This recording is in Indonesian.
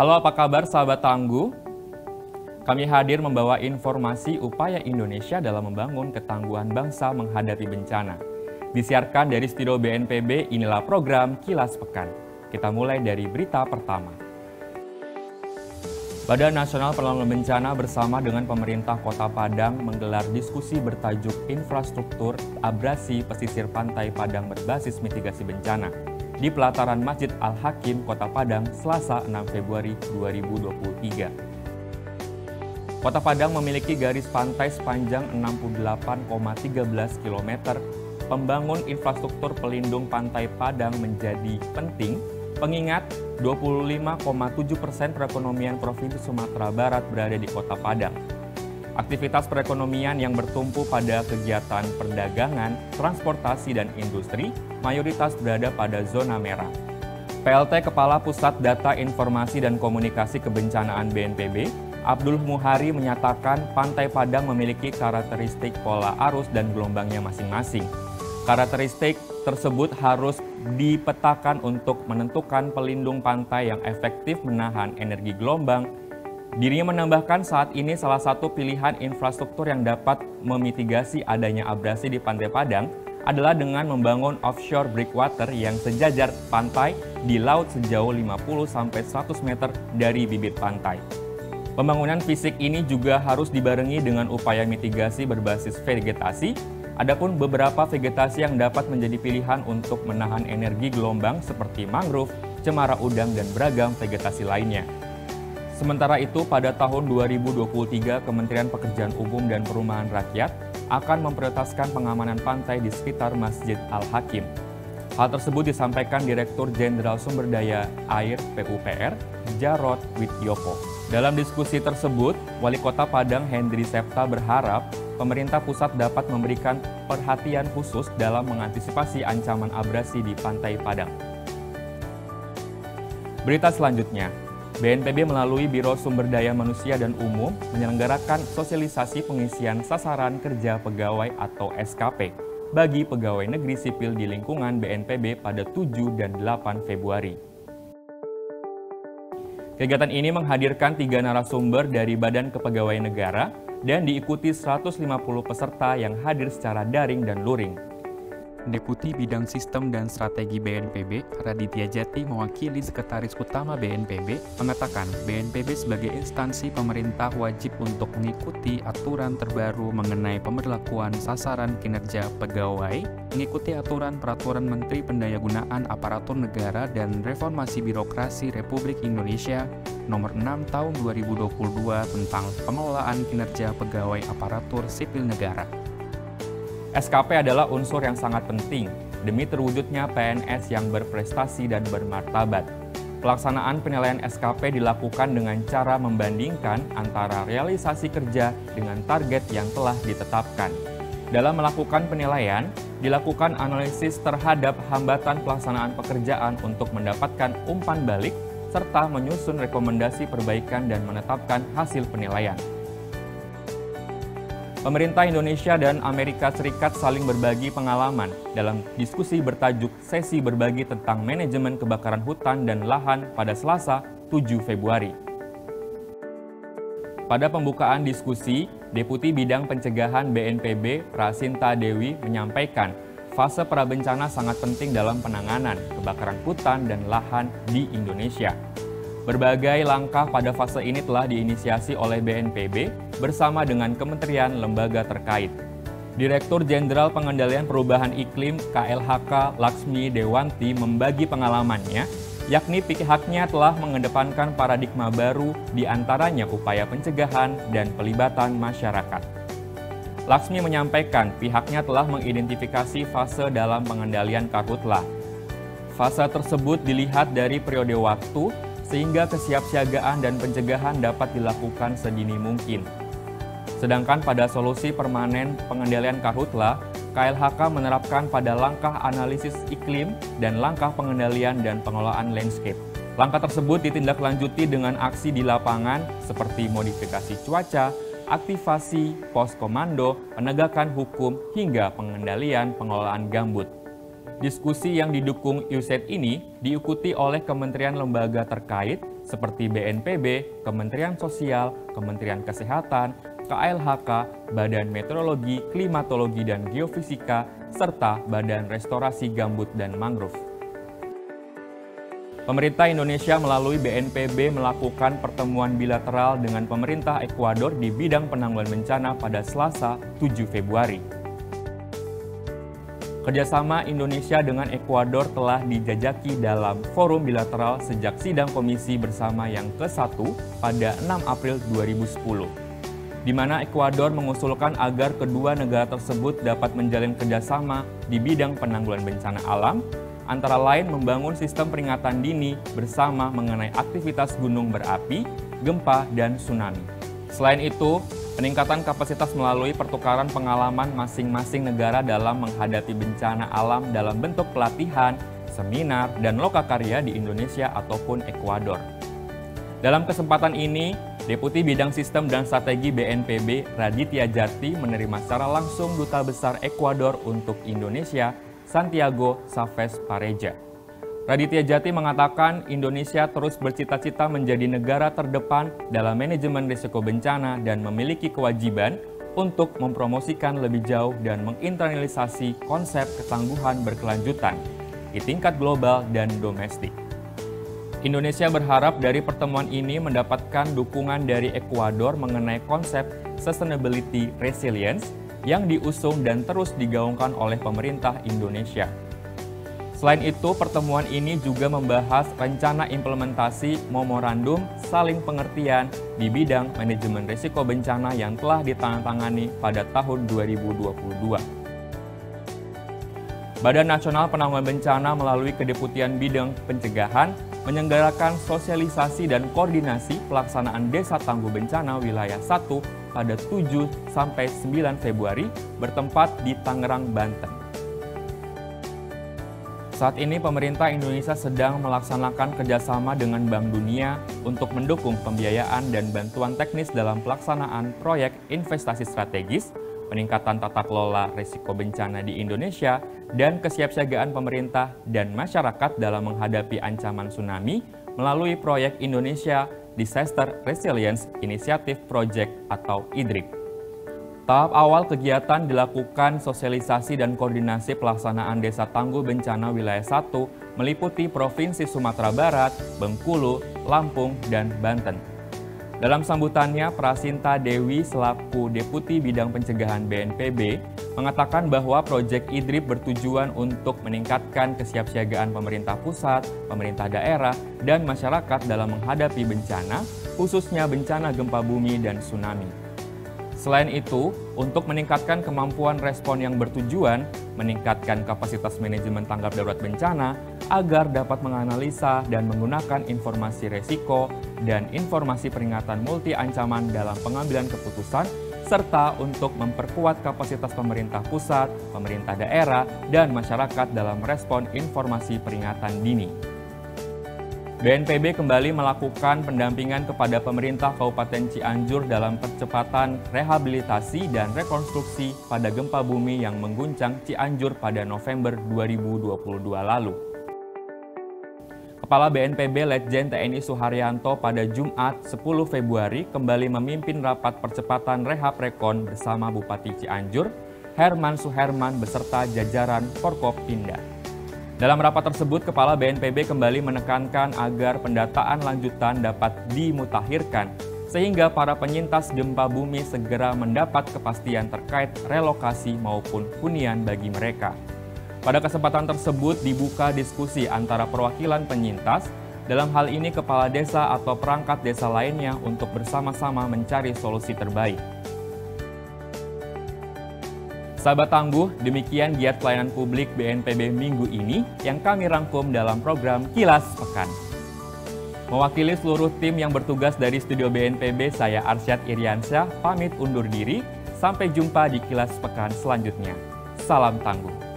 Halo, apa kabar sahabat Tangguh? Kami hadir membawa informasi upaya Indonesia dalam membangun ketangguhan bangsa menghadapi bencana. Disiarkan dari studio BNPB, inilah program Kilas Pekan. Kita mulai dari berita pertama. Badan Nasional Penanggulangan Bencana bersama dengan pemerintah Kota Padang menggelar diskusi bertajuk Infrastruktur Abrasi Pesisir Pantai Padang berbasis mitigasi bencana di pelataran Masjid Al-Hakim, Kota Padang, Selasa 6 Februari 2023. Kota Padang memiliki garis pantai sepanjang 68,13 km. Pembangun infrastruktur pelindung pantai Padang menjadi penting, mengingat 25,7% perekonomian Provinsi Sumatera Barat berada di Kota Padang. Aktivitas perekonomian yang bertumpu pada kegiatan perdagangan, transportasi, dan industri mayoritas berada pada zona merah. PLT Kepala Pusat Data Informasi dan Komunikasi Kebencanaan BNPB, Abdul Muhari menyatakan Pantai Padang memiliki karakteristik pola arus dan gelombangnya masing-masing. Karakteristik tersebut harus dipetakan untuk menentukan pelindung pantai yang efektif menahan energi gelombang. Dirinya menambahkan saat ini salah satu pilihan infrastruktur yang dapat memitigasi adanya abrasi di Pantai Padang adalah dengan membangun offshore breakwater yang sejajar pantai di laut sejauh 50-100 meter dari bibir pantai. Pembangunan fisik ini juga harus dibarengi dengan upaya mitigasi berbasis vegetasi. Adapun beberapa vegetasi yang dapat menjadi pilihan untuk menahan energi gelombang seperti mangrove, cemara udang, dan beragam vegetasi lainnya. Sementara itu, pada tahun 2023, Kementerian Pekerjaan Umum dan Perumahan Rakyat akan memprioritaskan pengamanan pantai di sekitar Masjid Al-Hakim. Hal tersebut disampaikan Direktur Jenderal Sumber Daya Air PUPR, Jarod Widyoko. Dalam diskusi tersebut, Wali Kota Padang Hendri Septa berharap pemerintah pusat dapat memberikan perhatian khusus dalam mengantisipasi ancaman abrasi di Pantai Padang. Berita selanjutnya. BNPB melalui Biro Sumber Daya Manusia dan Umum menyelenggarakan sosialisasi pengisian sasaran kerja pegawai atau SKP bagi pegawai negeri sipil di lingkungan BNPB pada 7 dan 8 Februari. Kegiatan ini menghadirkan 3 narasumber dari Badan Kepegawaian Negara dan diikuti 150 peserta yang hadir secara daring dan luring. Deputi Bidang Sistem dan Strategi BNPB, Raditya Jati, mewakili Sekretaris Utama BNPB, mengatakan BNPB sebagai instansi pemerintah wajib untuk mengikuti aturan terbaru mengenai pemberlakuan sasaran kinerja pegawai, mengikuti aturan Peraturan Menteri Pendayagunaan Aparatur Negara dan Reformasi Birokrasi Republik Indonesia Nomor 6 Tahun 2022 tentang pengelolaan kinerja pegawai aparatur sipil negara. SKP adalah unsur yang sangat penting demi terwujudnya PNS yang berprestasi dan bermartabat. Pelaksanaan penilaian SKP dilakukan dengan cara membandingkan antara realisasi kerja dengan target yang telah ditetapkan. Dalam melakukan penilaian, dilakukan analisis terhadap hambatan pelaksanaan pekerjaan untuk mendapatkan umpan balik, serta menyusun rekomendasi perbaikan dan menetapkan hasil penilaian. Pemerintah Indonesia dan Amerika Serikat saling berbagi pengalaman dalam diskusi bertajuk Sesi Berbagi tentang Manajemen Kebakaran Hutan dan Lahan pada Selasa 7 Februari. Pada pembukaan diskusi, Deputi Bidang Pencegahan BNPB Prasinta Dewi menyampaikan fase prabencana sangat penting dalam penanganan kebakaran hutan dan lahan di Indonesia. Berbagai langkah pada fase ini telah diinisiasi oleh BNPB bersama dengan kementerian lembaga terkait. Direktur Jenderal Pengendalian Perubahan Iklim KLHK Laksmi Dewanti membagi pengalamannya, yakni pihaknya telah mengedepankan paradigma baru di antaranya upaya pencegahan dan pelibatan masyarakat. Laksmi menyampaikan pihaknya telah mengidentifikasi fase dalam pengendalian karhutlah. Fase tersebut dilihat dari periode waktu, sehingga kesiapsiagaan dan pencegahan dapat dilakukan sedini mungkin. Sedangkan pada solusi permanen pengendalian karhutlah, KLHK menerapkan pada langkah analisis iklim dan langkah pengendalian dan pengelolaan landscape. Langkah tersebut ditindaklanjuti dengan aksi di lapangan seperti modifikasi cuaca, aktivasi pos komando, penegakan hukum, hingga pengendalian pengelolaan gambut. Diskusi yang didukung USAID ini diikuti oleh kementerian lembaga terkait seperti BNPB, Kementerian Sosial, Kementerian Kesehatan, KLHK, Badan Meteorologi, Klimatologi dan Geofisika, serta Badan Restorasi Gambut dan Mangrove. Pemerintah Indonesia melalui BNPB melakukan pertemuan bilateral dengan pemerintah Ekuador di bidang penanggulangan bencana pada Selasa, 7 Februari. Kerjasama Indonesia dengan Ekuador telah dijajaki dalam forum bilateral sejak sidang komisi bersama yang ke-1 pada 6 April 2010, di mana Ekuador mengusulkan agar kedua negara tersebut dapat menjalin kerjasama di bidang penanggulangan bencana alam, antara lain membangun sistem peringatan dini bersama mengenai aktivitas gunung berapi, gempa, dan tsunami. Selain itu, peningkatan kapasitas melalui pertukaran pengalaman masing-masing negara dalam menghadapi bencana alam dalam bentuk pelatihan, seminar, dan lokakarya di Indonesia ataupun Ekuador. Dalam kesempatan ini, Deputi Bidang Sistem dan Strategi BNPB Raditya Djati menerima secara langsung Duta Besar Ekuador untuk Indonesia, Santiago Chavez Pareja. Raditya Djati mengatakan Indonesia terus bercita-cita menjadi negara terdepan dalam manajemen risiko bencana dan memiliki kewajiban untuk mempromosikan lebih jauh dan menginternalisasi konsep ketangguhan berkelanjutan di tingkat global dan domestik. Indonesia berharap dari pertemuan ini mendapatkan dukungan dari Ekuador mengenai konsep sustainability resilience yang diusung dan terus digaungkan oleh pemerintah Indonesia. Selain itu, pertemuan ini juga membahas rencana implementasi memorandum saling pengertian di bidang manajemen risiko bencana yang telah ditandatangani pada tahun 2022. Badan Nasional Penanggulangan Bencana melalui Kedeputian Bidang Pencegahan menyelenggarakan sosialisasi dan koordinasi pelaksanaan Desa Tangguh Bencana Wilayah 1 pada 7-9 Februari bertempat di Tangerang, Banten. Saat ini pemerintah Indonesia sedang melaksanakan kerjasama dengan Bank Dunia untuk mendukung pembiayaan dan bantuan teknis dalam pelaksanaan proyek investasi strategis, peningkatan tata kelola risiko bencana di Indonesia, dan kesiapsiagaan pemerintah dan masyarakat dalam menghadapi ancaman tsunami melalui proyek Indonesia Disaster Resilience Initiative Project atau IDRIP. Tahap awal kegiatan dilakukan sosialisasi dan koordinasi pelaksanaan Desa Tangguh Bencana Wilayah 1 meliputi Provinsi Sumatera Barat, Bengkulu, Lampung, dan Banten. Dalam sambutannya, Prasinta Dewi selaku Deputi Bidang Pencegahan BNPB mengatakan bahwa proyek IDRIP bertujuan untuk meningkatkan kesiapsiagaan pemerintah pusat, pemerintah daerah, dan masyarakat dalam menghadapi bencana, khususnya bencana gempa bumi dan tsunami. Selain itu, untuk meningkatkan kemampuan respon yang bertujuan, meningkatkan kapasitas manajemen tanggap darurat bencana, agar dapat menganalisa dan menggunakan informasi resiko dan informasi peringatan multi ancaman dalam pengambilan keputusan, serta untuk memperkuat kapasitas pemerintah pusat, pemerintah daerah, dan masyarakat dalam respon informasi peringatan dini. BNPB kembali melakukan pendampingan kepada pemerintah Kabupaten Cianjur dalam percepatan rehabilitasi dan rekonstruksi pada gempa bumi yang mengguncang Cianjur pada November 2022 lalu. Kepala BNPB Letjen TNI Suharyanto pada Jumat 10 Februari kembali memimpin rapat percepatan rehab rekon bersama Bupati Cianjur, Herman Suherman beserta jajaran Forkopimda. Dalam rapat tersebut, Kepala BNPB kembali menekankan agar pendataan lanjutan dapat dimutakhirkan, sehingga para penyintas gempa bumi segera mendapat kepastian terkait relokasi maupun hunian bagi mereka. Pada kesempatan tersebut dibuka diskusi antara perwakilan penyintas, dalam hal ini kepala desa atau perangkat desa lainnya untuk bersama-sama mencari solusi terbaik. Sahabat Tangguh, demikian giat pelayanan publik BNPB minggu ini yang kami rangkum dalam program Kilas Pekan. Mewakili seluruh tim yang bertugas dari studio BNPB, saya Arsyad Iriansyah pamit undur diri. Sampai jumpa di Kilas Pekan selanjutnya. Salam Tangguh.